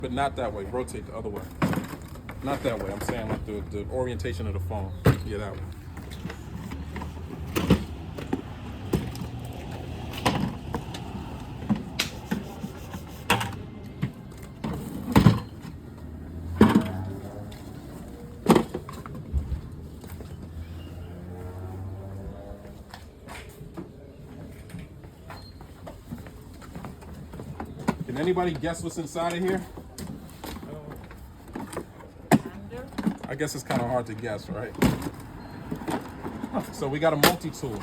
but not that way. Rotate the other way. Not that way. I'm saying like the orientation of the phone. Yeah, that way. Can anybody guess what's inside of here? I guess it's kind of hard to guess, right? So we got a multi-tool.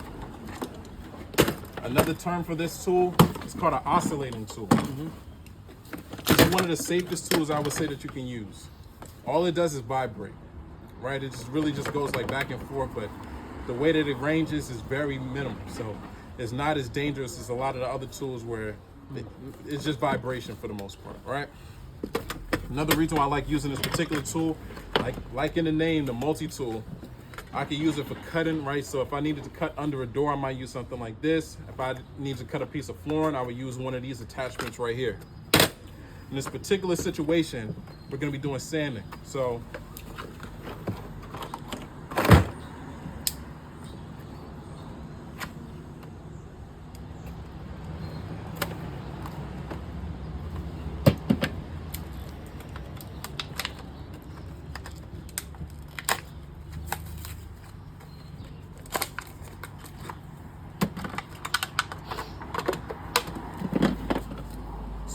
Another term for this tool is called an oscillating tool. It's one of the safest tools I would say that you can use. All it does is vibrate, right? It just really just goes like back and forth, but the way that it ranges is very minimal. So it's not as dangerous as a lot of the other tools where it's just vibration for the most part, right? Another reason why I like using this particular tool, like in the name, the multi-tool, I can use it for cutting, right? So if I needed to cut under a door, I might use something like this. If I need to cut a piece of flooring, I would use one of these attachments right here. In this particular situation, we're gonna be doing sanding. So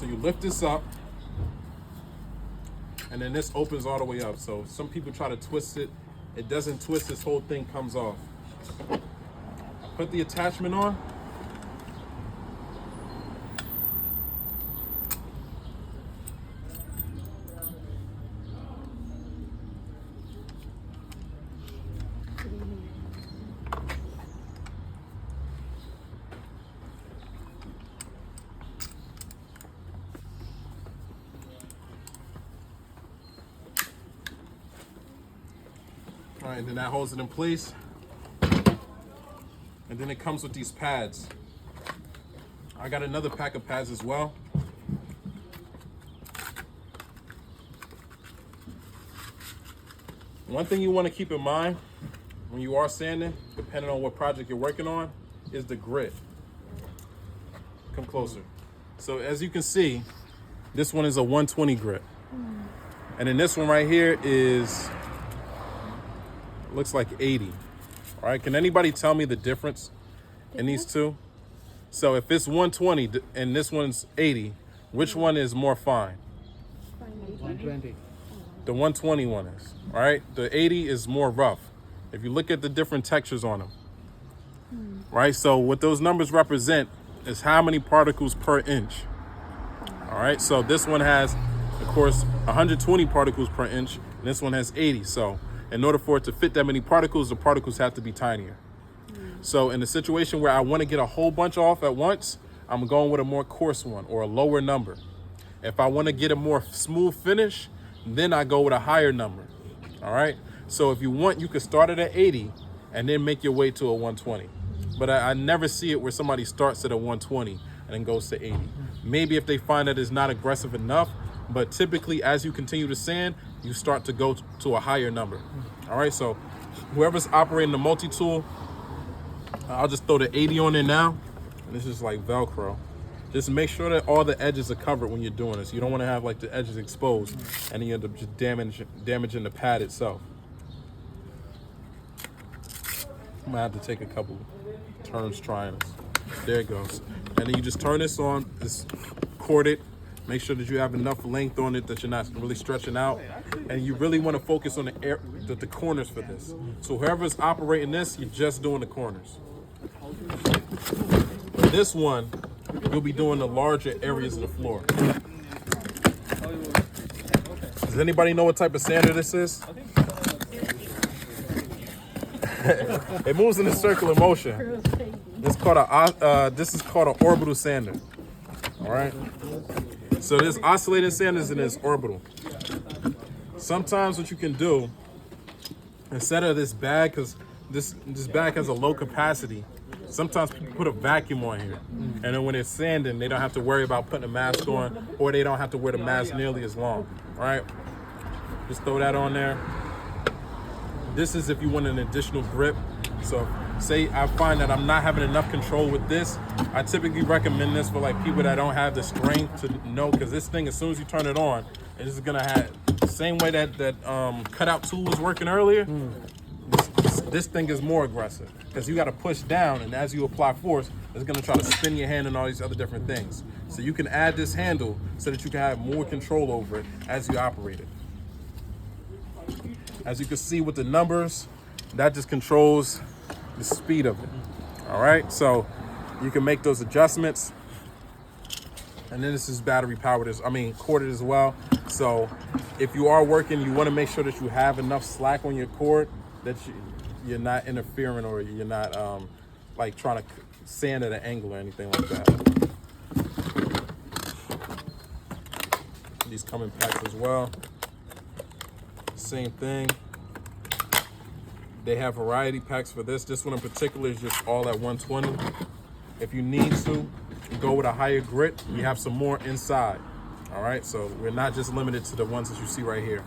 you lift this up, and then this opens all the way up. So some people try to twist it. It doesn't twist, this whole thing comes off. Put the attachment on. All right, and then that holds it in place. And then it comes with these pads. I got another pack of pads as well. One thing you want to keep in mind when you are sanding, depending on what project you're working on, is the grit. Come closer. So as you can see, this one is a 120 grit. And then this one right here is, looks like 80. All right, can anybody tell me the difference in these two? So if it's 120 and this one's 80, which one is more fine? 120. The 120 one is, all right? The 80 is more rough. If you look at the different textures on them, right? So what those numbers represent is how many particles per inch. All right, so this one has, of course, 120 particles per inch, and this one has 80. So in order for it to fit that many particles, the particles have to be tinier. So in a situation where I want to get a whole bunch off at once, I'm going with a more coarse one or a lower number. If I want to get a more smooth finish, then I go with a higher number. All right. So if you want, you could start it at 80 and then make your way to a 120. But I never see it where somebody starts at a 120 and then goes to 80. Maybe if they find that it's not aggressive enough, but typically as you continue to sand, you start to go to a higher number. All right, so whoever's operating the multi-tool, I'll just throw the 80 on there now. This is like Velcro. Just make sure that all the edges are covered when you're doing this. You don't want to have like the edges exposed and then you end up just damaging the pad itself. I'm gonna have to take a couple turns trying this. There it goes. And then you just turn this on, it's corded. Make sure that you have enough length on it that you're not really stretching out. And you really want to focus on the corners for this. So whoever's operating this, you're just doing the corners. For this one, you'll be doing the larger areas of the floor. Does anybody know what type of sander this is? It moves in a circular motion. This is called an orbital sander. All right. So there's oscillating sanders and there's orbital. Sometimes what you can do, instead of this bag, because this bag has a low capacity, sometimes people put a vacuum on here. And then when they're sanding, they don't have to worry about putting a mask on, or they don't have to wear the mask nearly as long, all right? Just throw that on there. This is if you want an additional grip. So say I find that I'm not having enough control with this, I typically recommend this for like people that don't have the strength to know, because this thing, as soon as you turn it on, it's gonna have the same way that cutout tool was working earlier. This thing is more aggressive because you got to push down, and as you apply force, it's gonna try to spin your hand and all these other different things. So you can add this handle so that you can have more control over it as you operate it. As you can see with the numbers, that just controls the speed of it. All right, so you can make those adjustments. And then this is battery powered, corded as well. So if you are working, you want to make sure that you have enough slack on your cord that you're not interfering, or you're not like trying to sand at an angle or anything like that. These come in packs as well. Same thing. They have variety packs for this. This one in particular is just all at 120. If you need to go with a higher grit, you have some more inside. All right, so we're not just limited to the ones that you see right here.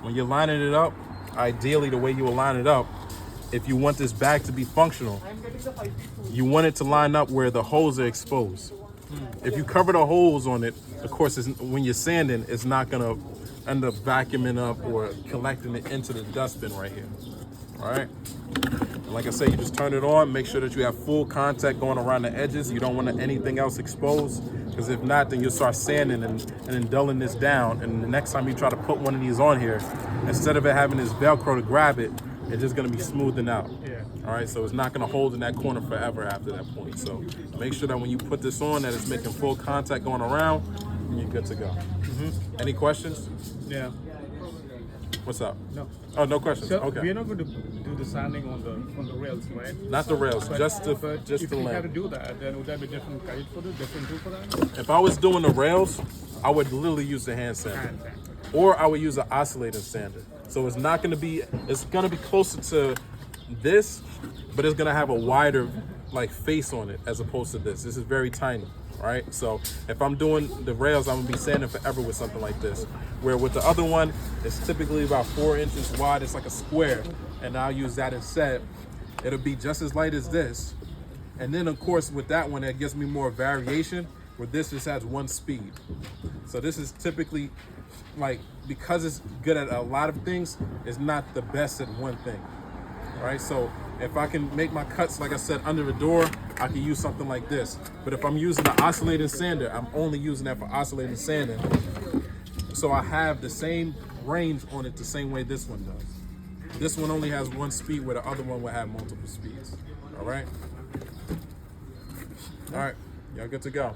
When you're lining it up, ideally the way you will line it up, if you want this bag to be functional, you want it to line up where the holes are exposed. If you cover the holes on it, of course, when you're sanding, it's not gonna end up vacuuming up or collecting it into the dustbin right here. All right. And like I said, you just turn it on, make sure that you have full contact going around the edges. You don't want anything else exposed, because if not, then you'll start sanding and then dulling this down. And the next time you try to put one of these on here, instead of it having this Velcro to grab it, it's just gonna be smoothing out. Yeah. All right, so it's not gonna hold in that corner forever after that point. So make sure that when you put this on, that it's making full contact going around, and you're good to go. Any questions? Yeah. What's up? No. Oh, no questions. So Okay. we're not going to do the sanding on the rails, right? Not the rails, just the if you lamp. had to do that, then would that be different guide for the different tool for that? If I was doing the rails, I would literally use the hand sander, or I would use an oscillating sander. So it's not going to be. It's going to be closer to this, but it's going to have a wider like face on it as opposed to this. This is very tiny. Right, so if I'm doing the rails, I'm gonna be sanding forever with something like this. Where with the other one, it's typically about 4 inches wide. It's like a square, and I'll use that instead. It'll be just as light as this, and then of course with that one, it gives me more variation. Where this just has one speed. So this is typically like, because it's good at a lot of things, it's not the best at one thing. Right, so if I can make my cuts, like I said, under the door, I can use something like this. But if I'm using the oscillating sander, I'm only using that for oscillating sanding. So I have the same range on it the same way this one does. This one only has one speed, where the other one will have multiple speeds. All right? All right, y'all good to go.